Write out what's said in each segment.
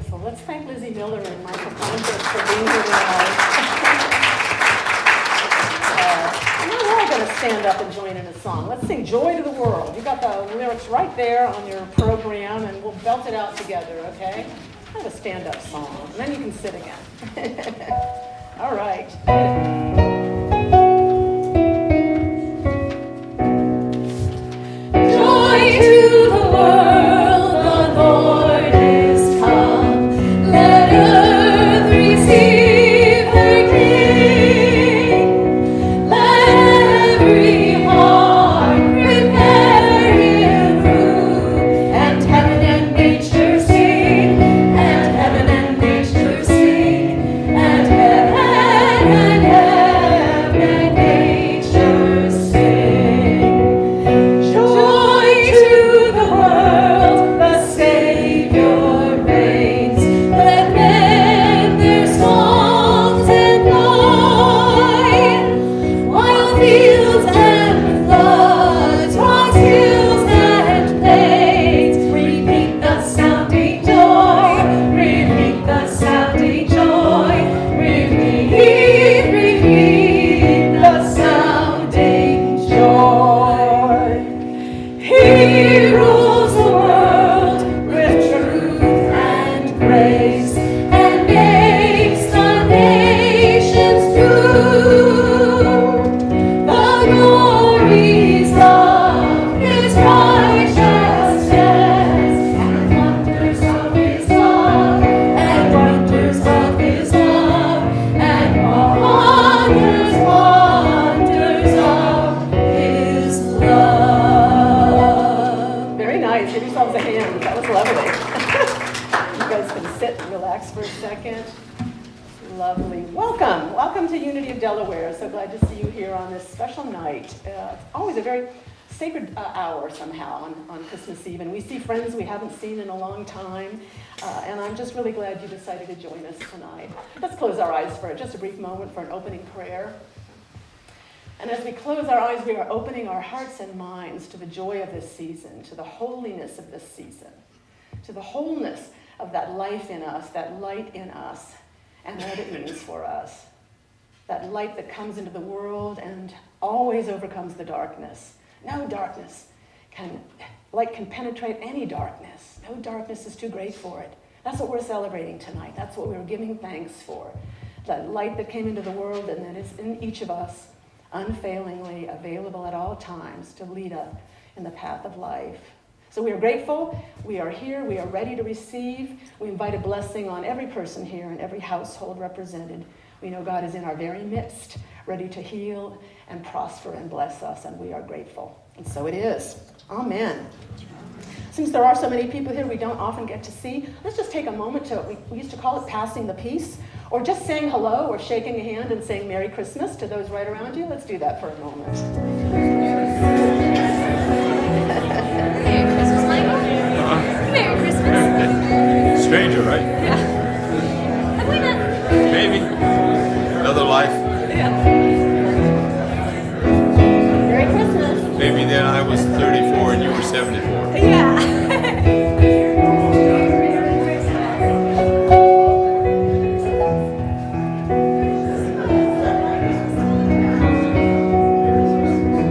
Wonderful. Let's thank Lizzie Miller and Michael Pontus for being here tonight. Now we're all going to stand up and join in a song. Let's sing Joy to the World. You got the lyrics right there on your program, and we'll belt it out together, okay? Kind of a stand-up song, and then you can sit again. All right. Joy to the world, the Lord is come. Let earth receive her King. Let every heart prepare Him room, and heaven and nature sing, and heaven and nature sing, and heaven and nature sing. Joy to the world, the Savior reigns. Let men their songs employ, while fields and floods, rocks, hills, and plains repeat the sounding joy, repeat the sounding joy, repeat the sounding joy. He rules the world with truth and grace, and makes the nations prove the glories of His righteousness, and wonders of His love, and wonders of His love, and wonders of His love. Very nice. Give yourselves a hand. That was lovely. You guys can sit and relax for a second. Lovely. Welcome. Welcome to Unity of Delaware. So glad to see you here on this special night. It's always a very sacred hour somehow on Christmas Eve. And we see friends we haven't seen in a long time. And I'm just really glad you decided to join us tonight. Let's close our eyes for just a brief moment for an opening prayer. And as we close our eyes, we are opening our hearts and minds to the joy of this season, to the holiness of this season, to the wholeness of that life in us, that light in us, and what it means for us. That light that comes into the world and always overcomes the darkness. No darkness light can penetrate any darkness. No darkness is too great for it. That's what we're celebrating tonight. That's what we're giving thanks for. That light that came into the world and that is in each of us, unfailingly available at all times to lead us in the path of life. So we are grateful, we are here, we are ready to receive. We invite a blessing on every person here and every household represented. We know God is in our very midst, ready to heal and prosper and bless us, and we are grateful. And so it is. Amen. Since there are so many people here we don't often get to see, let's just take a moment we used to call it passing the peace, or just saying hello or shaking a hand and saying Merry Christmas to those right around you. Let's do that for a moment. Merry Christmas, Michael. Merry Christmas. Stranger, right? Yeah. Have we met? Maybe. Another life. Yeah. Merry Christmas. Maybe then I was 34 and you were 74. Yeah.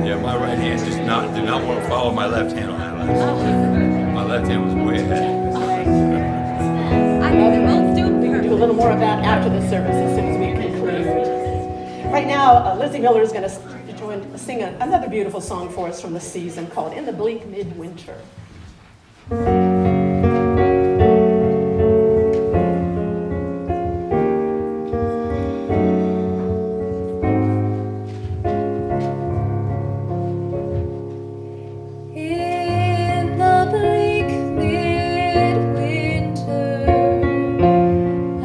Yeah, my right hand did not want to follow my left hand on that last. My left hand was way ahead. I think we both do We can do a little more of that after the service as soon as we conclude. Right now, Lizzie Miller is going to sing another beautiful song for us from the season called In the Bleak Midwinter. In the bleak midwinter,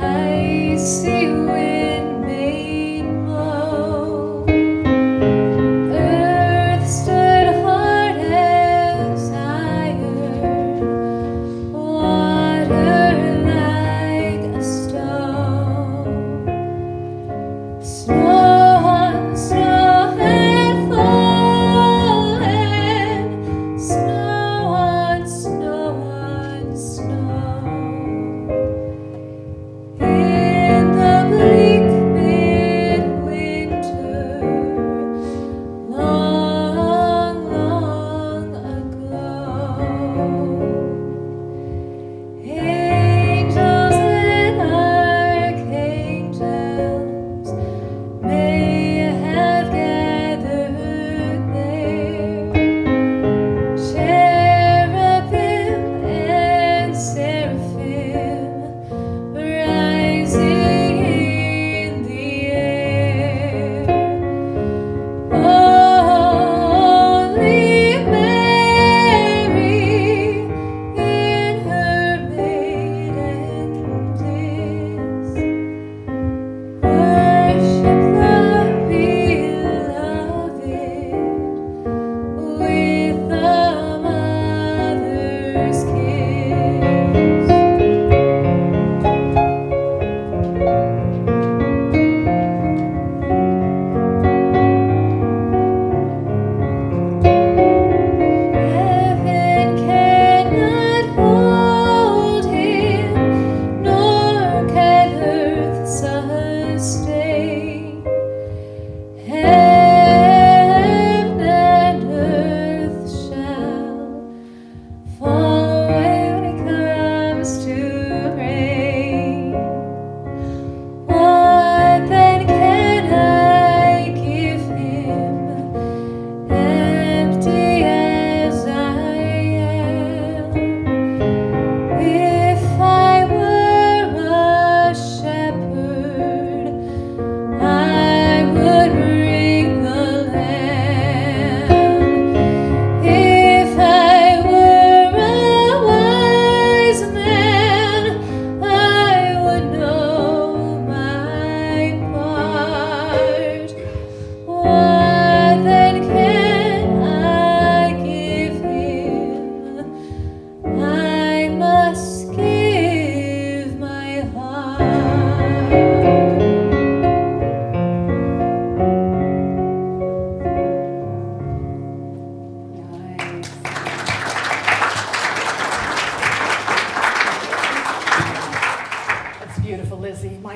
I see wind made low. Earth stood hard as iron,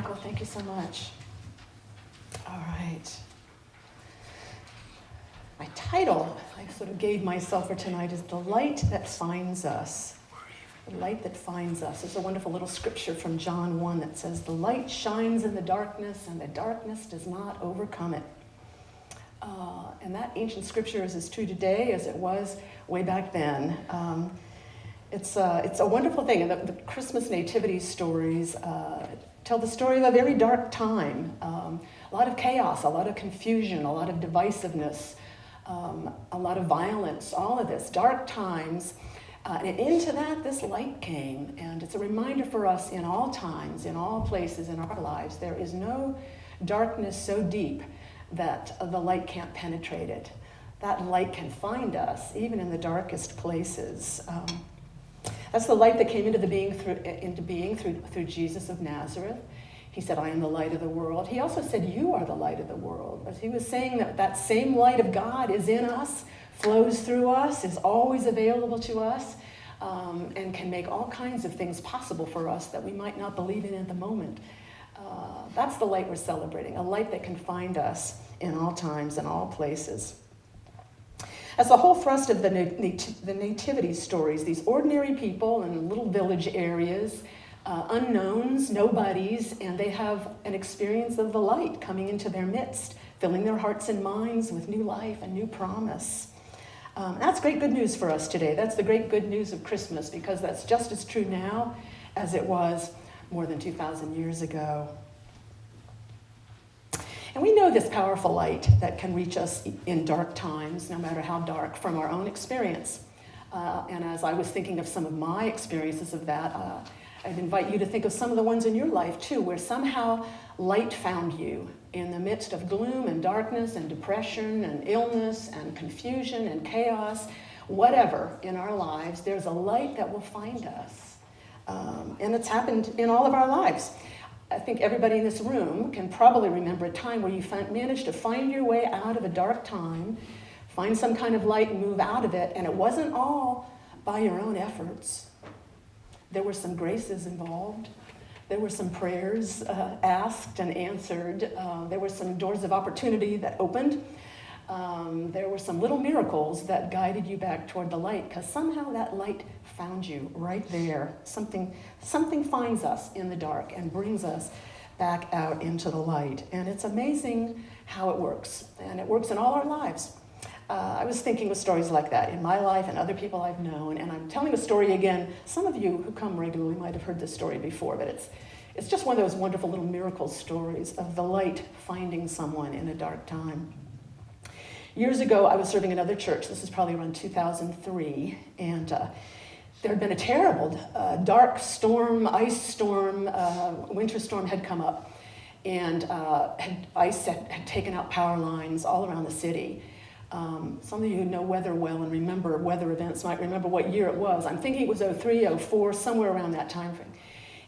Michael. Thank you so much. All right. My title I sort of gave myself for tonight is The Light That Finds Us. The light that finds us. There's a wonderful little scripture from John 1 that says, the light shines in the darkness and the darkness does not overcome it. And that ancient scripture is as true today as it was way back then. It's a wonderful thing. And the Christmas nativity stories tell the story of a very dark time. A lot of chaos, a lot of confusion, a lot of divisiveness, a lot of violence, all of this. Dark times. And into that, this light came. And it's a reminder for us in all times, in all places in our lives, there is no darkness so deep that the light can't penetrate it. That light can find us, even in the darkest places. That's the light that came into being through Jesus of Nazareth. He said, I am the light of the world. He also said, you are the light of the world. But he was saying that that same light of God is in us, flows through us, is always available to us, and can make all kinds of things possible for us that we might not believe in at the moment. That's the light we're celebrating, a light that can find us in all times and all places. As the whole thrust of the nativity stories, these ordinary people in little village areas, unknowns, nobodies, and they have an experience of the light coming into their midst, filling their hearts and minds with new life and new promise. That's great good news for us today. That's the great good news of Christmas, because that's just as true now as it was more than 2,000 years ago. And we know this powerful light that can reach us in dark times, no matter how dark, from our own experience. And as I was thinking of some of my experiences of that, I'd invite you to think of some of the ones in your life too, where somehow light found you in the midst of gloom and darkness and depression and illness and confusion and chaos. Whatever in our lives, there's a light that will find us. And it's happened in all of our lives. I think everybody in this room can probably remember a time where you managed to find your way out of a dark time, find some kind of light and move out of it, and it wasn't all by your own efforts. There were some graces involved. There were some prayers asked and answered. There were some doors of opportunity that opened. There were some little miracles that guided you back toward the light, because somehow that light found you right there. Something finds us in the dark and brings us back out into the light. And it's amazing how it works. And it works in all our lives. I was thinking of stories like that in my life and other people I've known. And I'm telling a story again. Some of you who come regularly might have heard this story before, but it's just one of those wonderful little miracle stories of the light finding someone in a dark time. Years ago, I was serving another church. This is probably around 2003, and there had been a terrible dark storm, ice storm, winter storm had come up, and ice had taken out power lines all around the city. Some of you who know weather well and remember weather events might remember what year it was. I'm thinking it was 03, 04, somewhere around that time frame.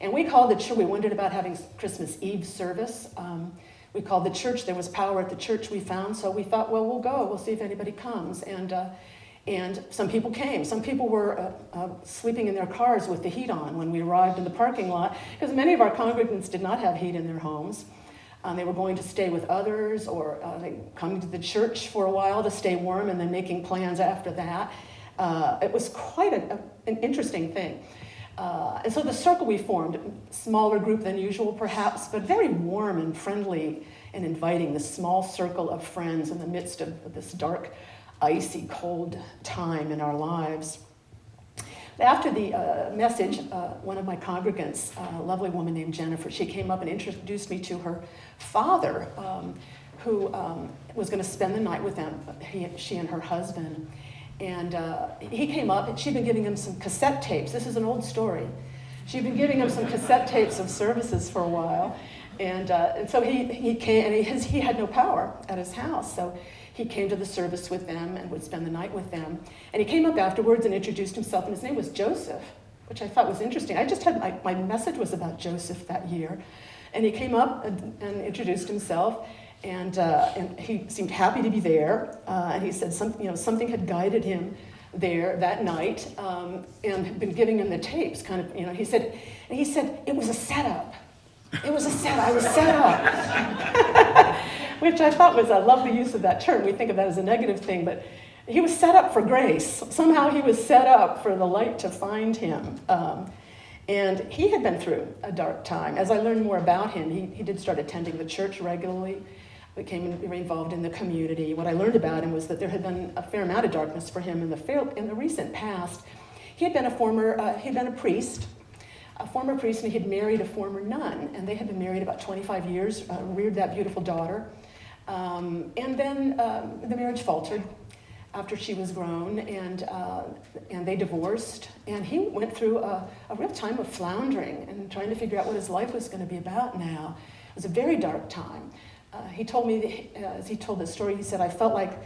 And we called the church. We wondered about having Christmas Eve service. We called the church. There was power at the church we found, so we thought, well, we'll go. We'll see if anybody comes. And some people came. Some people were sleeping in their cars with the heat on when we arrived in the parking lot, because many of our congregants did not have heat in their homes. They were going to stay with others, or coming to the church for a while to stay warm and then making plans after that. It was quite an interesting thing. And so the circle we formed, smaller group than usual perhaps, but very warm and friendly and inviting, this small circle of friends in the midst of this dark, icy, cold time in our lives. After the message, one of my congregants, a lovely woman named Jennifer, she came up and introduced me to her father, who was going to spend the night with them, she and her husband. And he came up, and she'd been giving him some cassette tapes. This is an old story. She'd been giving him some cassette tapes of services for a while. And so he came, and he had no power at his house. So he came to the service with them and would spend the night with them. And he came up afterwards and introduced himself, and his name was Joseph, which I thought was interesting. I just had, my message was about Joseph that year. And he came up and introduced himself. And he seemed happy to be there, and he said something had guided him there that night, and had been giving him the tapes. He said it was a setup. It was a setup. I was set up. Which I thought was, I love the use of that term. We think of that as a negative thing, but he was set up for grace. Somehow he was set up for the light to find him. And he had been through a dark time. As I learned more about him, he did start attending the church regularly, became very involved in the community. What I learned about him was that there had been a fair amount of darkness for him in the recent past. He had been a priest, and he had married a former nun, and they had been married about 25 years, reared that beautiful daughter. And then the marriage faltered after she was grown, and they divorced, and he went through a real time of floundering and trying to figure out what his life was going to be about now. It was a very dark time. He told me, as he told this story, he said, I felt like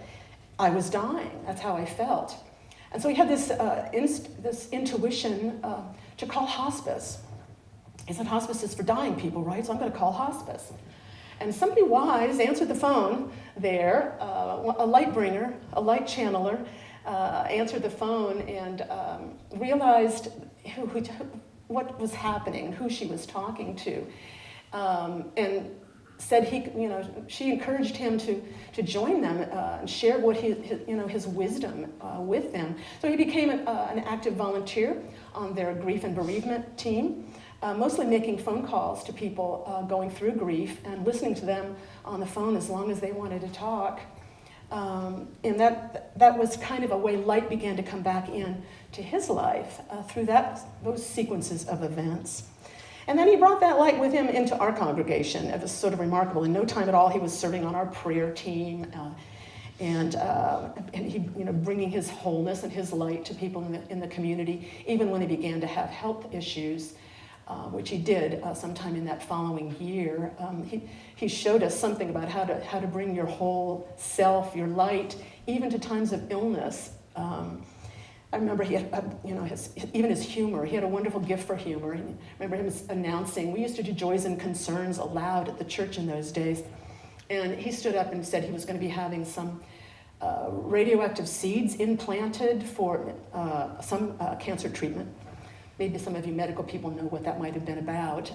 I was dying. That's how I felt. And so he had this intuition to call hospice. He said, hospice is for dying people, right? So I'm going to call hospice. And somebody wise answered the phone there, a light bringer, a light channeler, answered the phone and realized what was happening, who she was talking to, and said she encouraged him to join them and share what his wisdom with them. So he became an active volunteer on their grief and bereavement team. Mostly making phone calls to people going through grief and listening to them on the phone as long as they wanted to talk. And that was kind of a way light began to come back in to his life through those sequences of events. And then he brought that light with him into our congregation. It was sort of remarkable. In no time at all, he was serving on our prayer team and he, bringing his wholeness and his light to people in the community, even when they began to have health issues. Which he did sometime in that following year. He showed us something about how to bring your whole self, your light, even to times of illness. I remember he had, even his humor. He had a wonderful gift for humor. I remember him announcing. We used to do Joys and Concerns aloud at the church in those days, and he stood up and said he was going to be having some radioactive seeds implanted for some cancer treatment. Maybe some of you medical people know what that might have been about.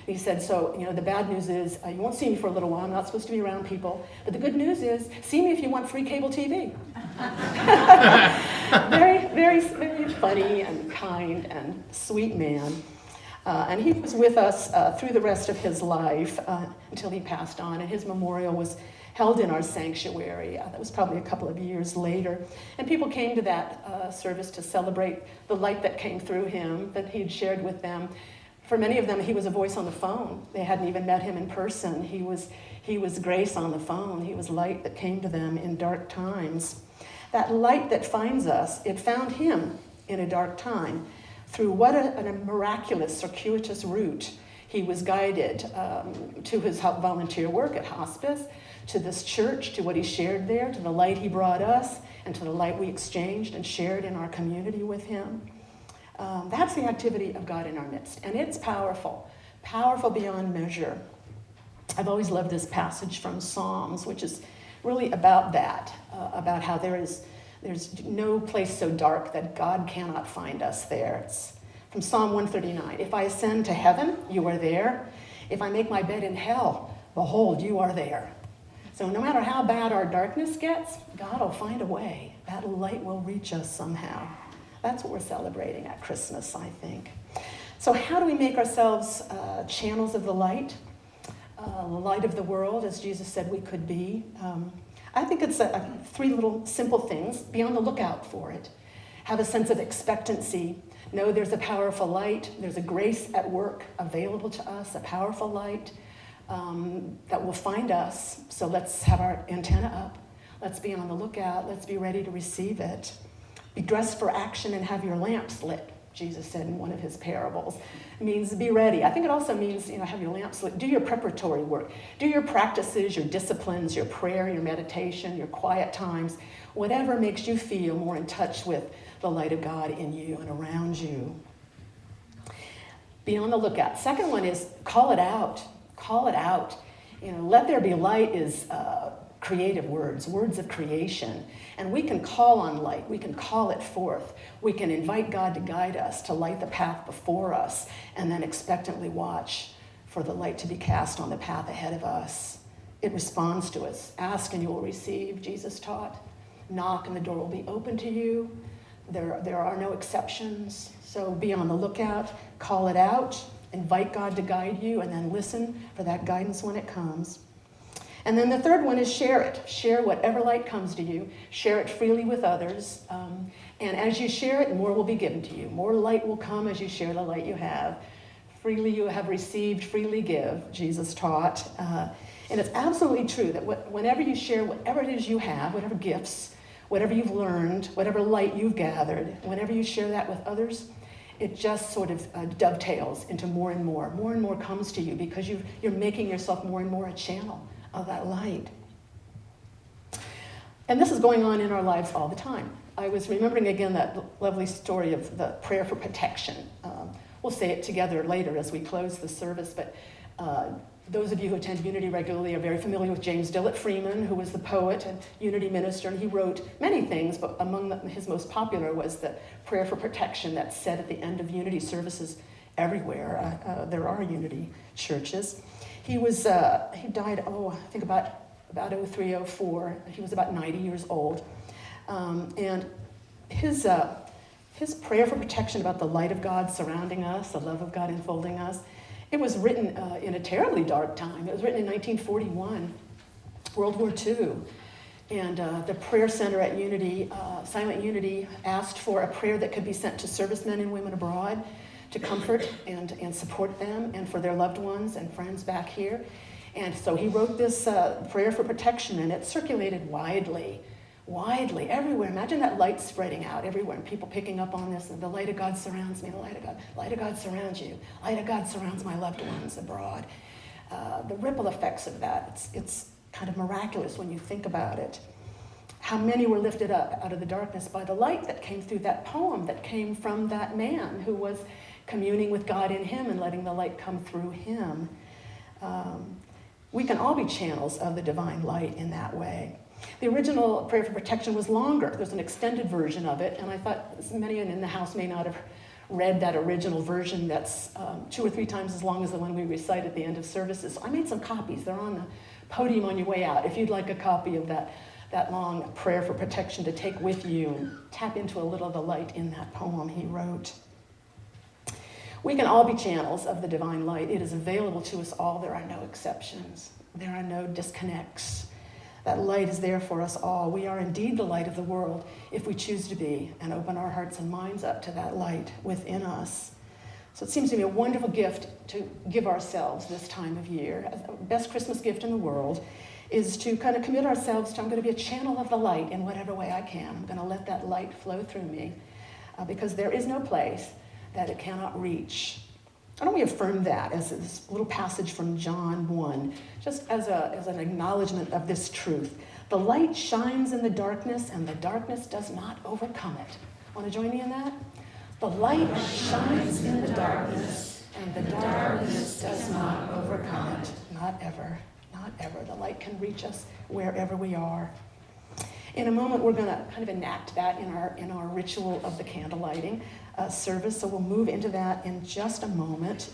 He said, so, the bad news is you won't see me for a little while. I'm not supposed to be around people. But the good news is, see me if you want free cable TV. Very, very, very funny and kind and sweet man. And he was with us through the rest of his life until he passed on. And his memorial was held in our sanctuary. That was probably a couple of years later. And people came to that service to celebrate the light that came through him, that he had shared with them. For many of them, he was a voice on the phone. They hadn't even met him in person. He was grace on the phone. He was light that came to them in dark times. That light that finds us, it found him in a dark time. Through what a miraculous, circuitous route he was guided to his volunteer work at hospice, to this church, to what he shared there, to the light he brought us, and to the light we exchanged and shared in our community with him. That's the activity of God in our midst, and it's powerful, powerful beyond measure. I've always loved this passage from Psalms, which is really about that, about how there's no place so dark that God cannot find us there. It's from Psalm 139. If I ascend to heaven, you are there. If I make my bed in hell, behold, you are there. So no matter how bad our darkness gets, God will find a way. That light will reach us somehow. That's what we're celebrating at Christmas, I think. So how do we make ourselves channels of the light of the world, as Jesus said we could be? I think it's three little simple things. Be on the lookout for it. Have a sense of expectancy. Know there's a powerful light. There's a grace at work available to us, a powerful light that will find us. So let's have our antenna up. Let's be on the lookout. Let's be ready to receive it. Be dressed for action and have your lamps lit, Jesus said in one of his parables. It means be ready. I think it also means, have your lamps lit. Do your preparatory work. Do your practices, your disciplines, your prayer, your meditation, your quiet times, whatever makes you feel more in touch with the light of God in you and around you. Be on the lookout. Second one is call it out. Call it out. Let there be light is creative words of creation. And we can call on light. We can call it forth. We can invite God to guide us, to light the path before us, and then expectantly watch for the light to be cast on the path ahead of us. It responds to us. Ask and you will receive, Jesus taught. Knock and the door will be open to you. There are no exceptions. So be on the lookout, call it out, invite God to guide you, and then listen for that guidance when it comes. And then the third one is share it. Share whatever light comes to you. Share it freely with others. And as you share it, more will be given to you. More light will come as you share the light you have. Freely you have received, freely give, Jesus taught. And it's absolutely true that whenever you share whatever it is you have, whatever gifts, whatever you've learned, whatever light you've gathered, whenever you share that with others, it just sort of dovetails into more and more. More and more comes to you because you're making yourself more and more a channel of that light. And this is going on in our lives all the time. I was remembering again that lovely story of the prayer for protection. We'll say it together later as we close the service, but those of you who attend Unity regularly are very familiar with James Dillett Freeman, who was the poet and Unity minister, and he wrote many things, but among his most popular was the prayer for protection that's said at the end of Unity services everywhere. There are Unity churches. He died, I think about 03, 04. He was about 90 years old. And his prayer for protection about the light of God surrounding us, the love of God enfolding us, it was written in a terribly dark time. It was written in 1941, World War II. And the prayer center at Unity, Silent Unity, asked for a prayer that could be sent to servicemen and women abroad to comfort and support them and for their loved ones and friends back here. And so he wrote this prayer for protection, and it circulated widely, everywhere. Imagine that light spreading out everywhere and people picking up on this. The light of God surrounds me, the light of God surrounds you. Light of God surrounds my loved ones abroad. The ripple effects of that, it's kind of miraculous when you think about it. How many were lifted up out of the darkness by the light that came through that poem that came from that man who was communing with God in him and letting the light come through him. We can all be channels of the divine light in that way. The original prayer for protection was longer. There's an extended version of it, and I thought many in the house may not have read that original version that's 2 or 3 times as long as the one we recite at the end of services. So I made some copies. They're on the podium on your way out. If you'd like a copy of that long prayer for protection to take with you and tap into a little of the light in that poem he wrote. We can all be channels of the divine light. It is available to us all. There are no exceptions. There are no disconnects. That light is there for us all. We are indeed the light of the world if we choose to be and open our hearts and minds up to that light within us. So it seems to me a wonderful gift to give ourselves this time of year. The best Christmas gift in the world is to kind of commit ourselves to, I'm going to be a channel of the light in whatever way I can. I'm going to let that light flow through me because there is no place that it cannot reach. Why don't we affirm that as this little passage from John 1, just as an acknowledgement of this truth. The light shines in the darkness, and the darkness does not overcome it. Want to join me in that? The light shines in the darkness, and the darkness does not overcome it. Not ever, not ever. The light can reach us wherever we are. In a moment, we're going to kind of enact that in our ritual of the candle lighting service, so we'll move into that in just a moment.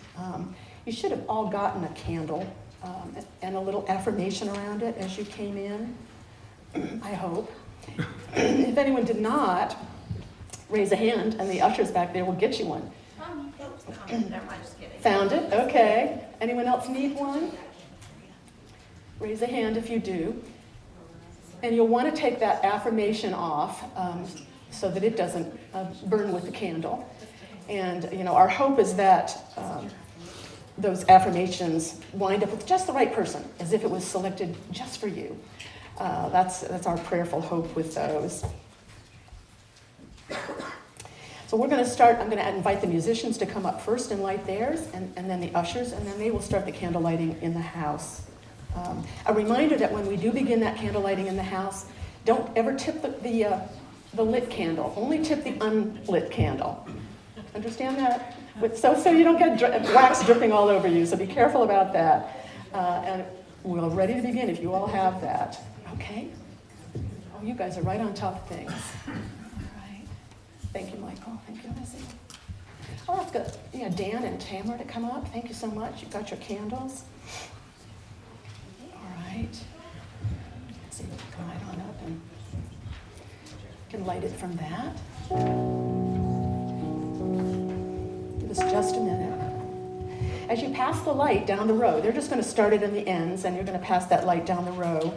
You should have all gotten a candle and a little affirmation around it as you came in, I hope. If anyone did not, raise a hand, and the ushers back there will get you one. Never mind, just kidding. Found it? Okay. Anyone else need one? Raise a hand if you do. And you'll want to take that affirmation off so that it doesn't burn with the candle. And, our hope is that those affirmations wind up with just the right person, as if it was selected just for you. That's our prayerful hope with those. So we're going to start. I'm going to invite the musicians to come up first and light theirs, and then the ushers, and then they will start the candle lighting in the house. A reminder that when we do begin that candle lighting in the house, don't ever tip the lit candle. Only tip the unlit candle. Understand that? So you don't get wax dripping all over you. So be careful about that. And we're ready to begin if you all have that. Okay? Oh, you guys are right on top of things. All right. Thank you, Michael. Thank you, Lizzie. I'll ask Dan and Tamara to come up. Thank you so much. You've got your candles. All right. Let's see if we can light on up and can light it from that. Give us just a minute. As you pass the light down the row, they're just going to start it in the ends, and you're going to pass that light down the row.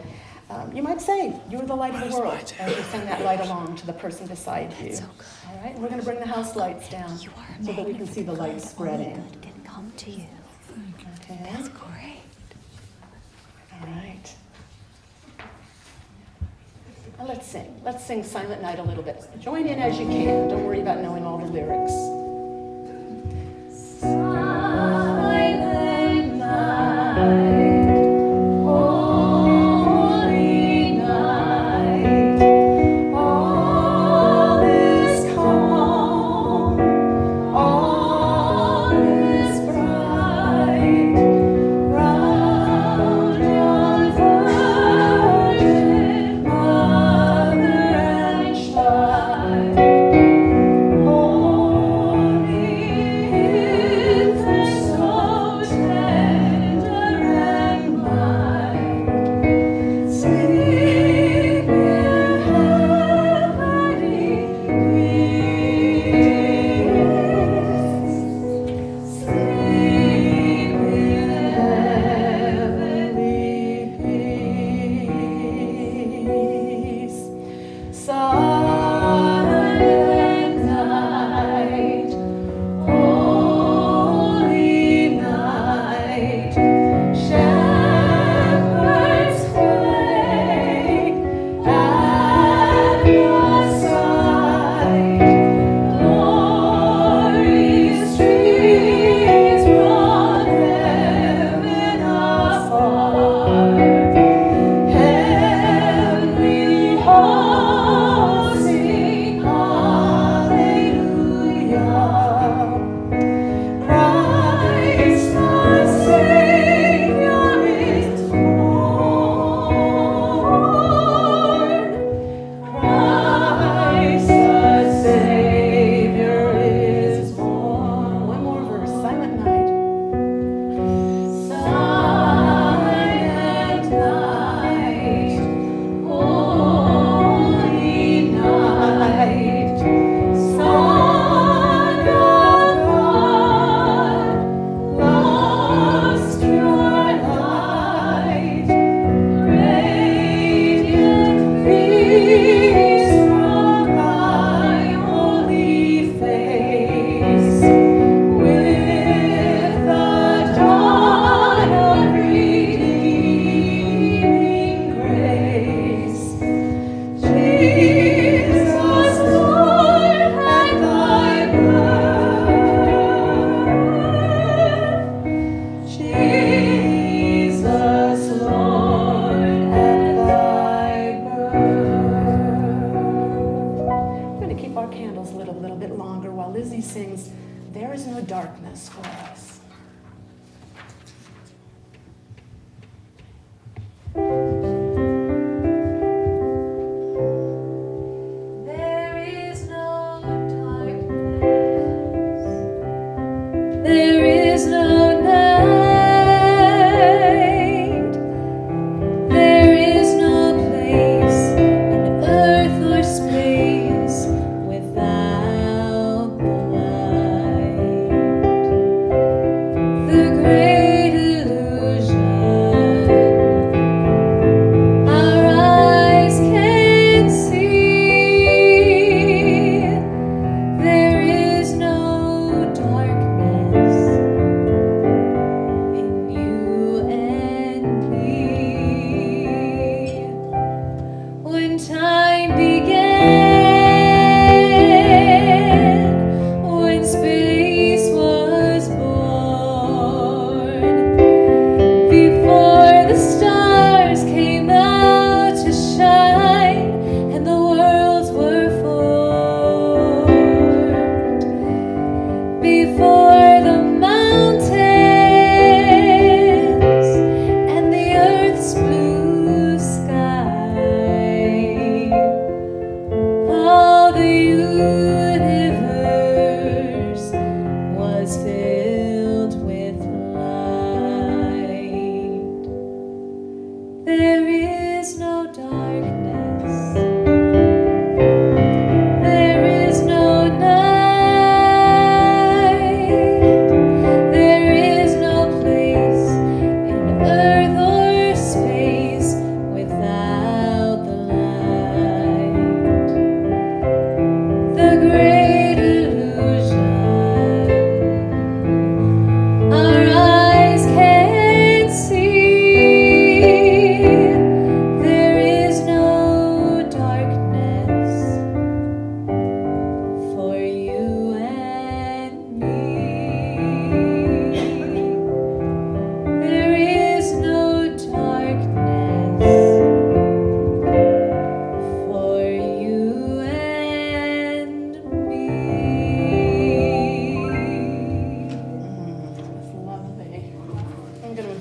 You might say, "You're the light of the world," as you send that light along to the person beside you. All right, and we're going to bring the house lights down so that we can see the light spreading. Good can come to you. Okay. That's great. All right. Now let's sing. Let's sing Silent Night a little bit. Join in as you can. Don't worry about knowing all the lyrics. Silent night, holy night, all is calm, all is bright, round yon virgin mother and child. Holy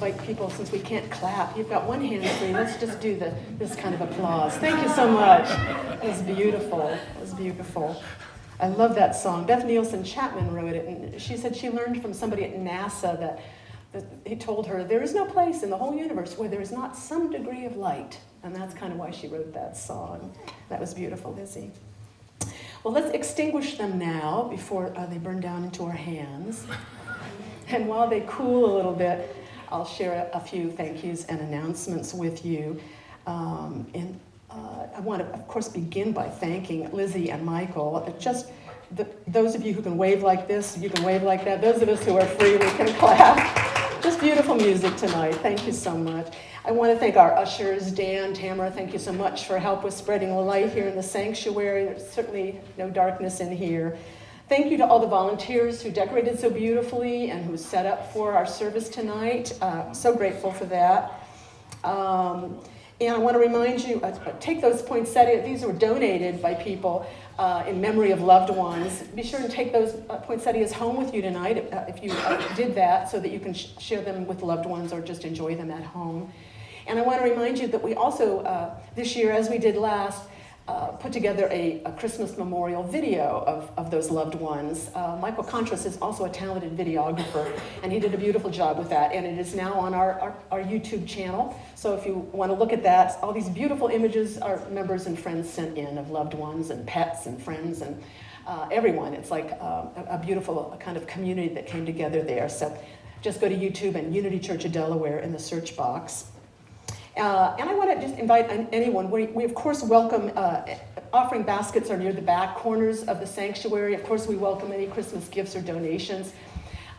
invite people, since we can't clap, you've got one hand free, let's just do this kind of applause. Thank you so much. It was beautiful. It was beautiful. I love that song. Beth Nielsen Chapman wrote it, and she said she learned from somebody at NASA that he told her, there is no place in the whole universe where there is not some degree of light. And that's kind of why she wrote that song. That was beautiful, Lizzie. Well, let's extinguish them now before they burn down into our hands. And while they cool a little bit, I'll share a few thank yous and announcements with you. I want to, of course, begin by thanking Lizzie and Michael. Just those of you who can wave like this, you can wave like that. Those of us who are free, we can clap. Just beautiful music tonight. Thank you so much. I want to thank our ushers, Dan, Tamara, thank you so much for help with spreading the light here in the sanctuary. There's certainly no darkness in here. Thank you to all the volunteers who decorated so beautifully and who set up for our service tonight. So grateful for that. And I want to remind you, take those poinsettias, these were donated by people in memory of loved ones. Be sure and take those poinsettias home with you tonight if you did that, so that you can share them with loved ones or just enjoy them at home. And I want to remind you that we also, this year, as we did last, put together a Christmas memorial video of those loved ones. Michael Contras is also a talented videographer, and he did a beautiful job with that, and it is now on our YouTube channel. So if you want to look at that, all these beautiful images our members and friends sent in of loved ones and pets and friends and everyone. It's like a beautiful kind of community that came together there. So just go to YouTube and Unity Church of Delaware in the search box. And I want to just invite anyone. We of course welcome, offering baskets are near the back corners of the sanctuary. Of course we welcome any Christmas gifts or donations.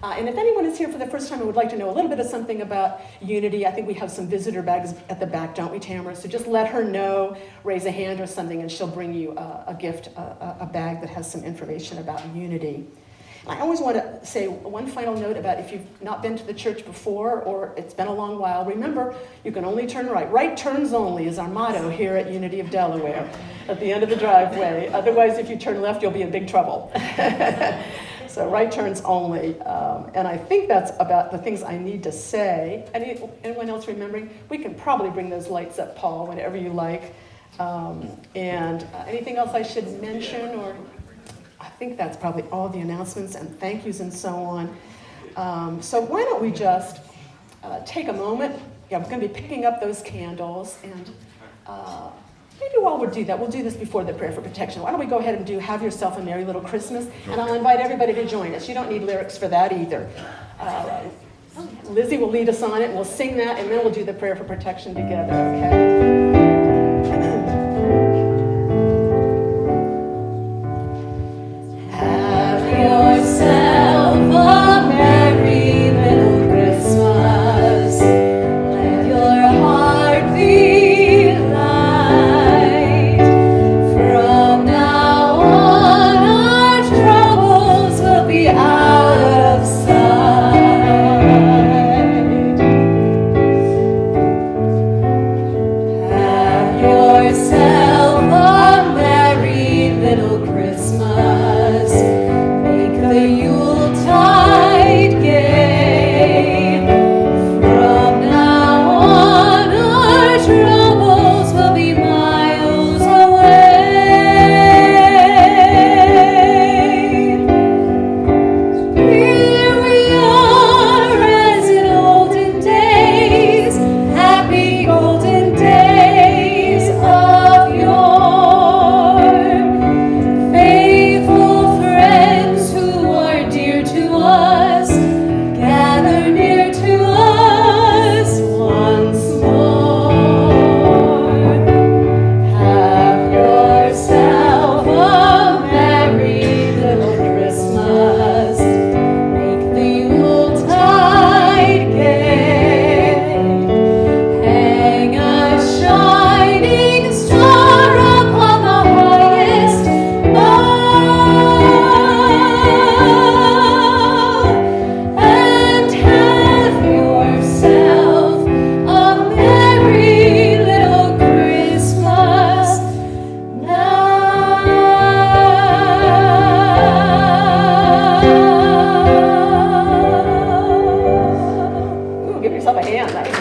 And if anyone is here for the first time and would like to know a little bit of something about Unity, I think we have some visitor bags at the back, don't we, Tamara? So just let her know, raise a hand or something, and she'll bring you a gift, a bag that has some information about Unity. I always want to say one final note about if you've not been to the church before or it's been a long while, remember, you can only turn right. Right turns only is our motto here at Unity of Delaware at the end of the driveway. Otherwise, if you turn left, you'll be in big trouble. So right turns only. And I think that's about the things I need to say. Anyone else remembering? We can probably bring those lights up, Paul, whenever you like. And anything else I should mention, or... I think that's probably all the announcements and thank yous and so on. So why don't we just take a moment. Yeah, we're going to be picking up those candles, and maybe while we do that, we'll do this before the prayer for protection. Why don't we go ahead and do Have Yourself a Merry Little Christmas, and I'll invite everybody to join us. You don't need lyrics for that either. Lizzie will lead us on it, and we'll sing that, and then we'll do the prayer for protection together, okay? Yourself a merry little Christmas. Let your heart be light. From now on, our troubles will be out of sight.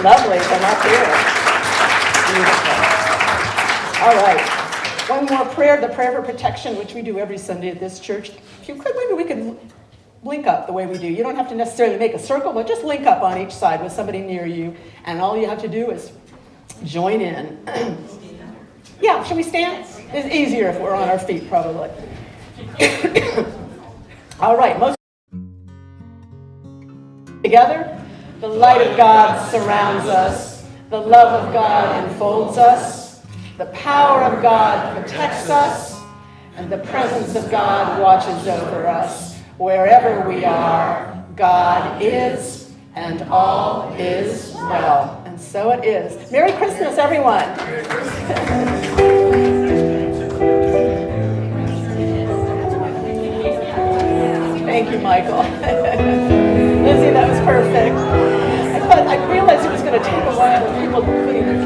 Lovely, come up here. Beautiful. All right. One more prayer, the prayer for protection, which we do every Sunday at this church. If you could, maybe we could link up the way we do. You don't have to necessarily make a circle, but just link up on each side with somebody near you. And all you have to do is join in. Yeah, should we stand? It's easier if we're on our feet, probably. All right, most together. The light of God surrounds us. The love of God enfolds us. The power of God protects us. And the presence of God watches over us. Wherever we are, God is, and all is well. And so it is. Merry Christmas, everyone. Thank you, Michael. Lizzie, that was perfect. I realized it was going to take a while for people putting their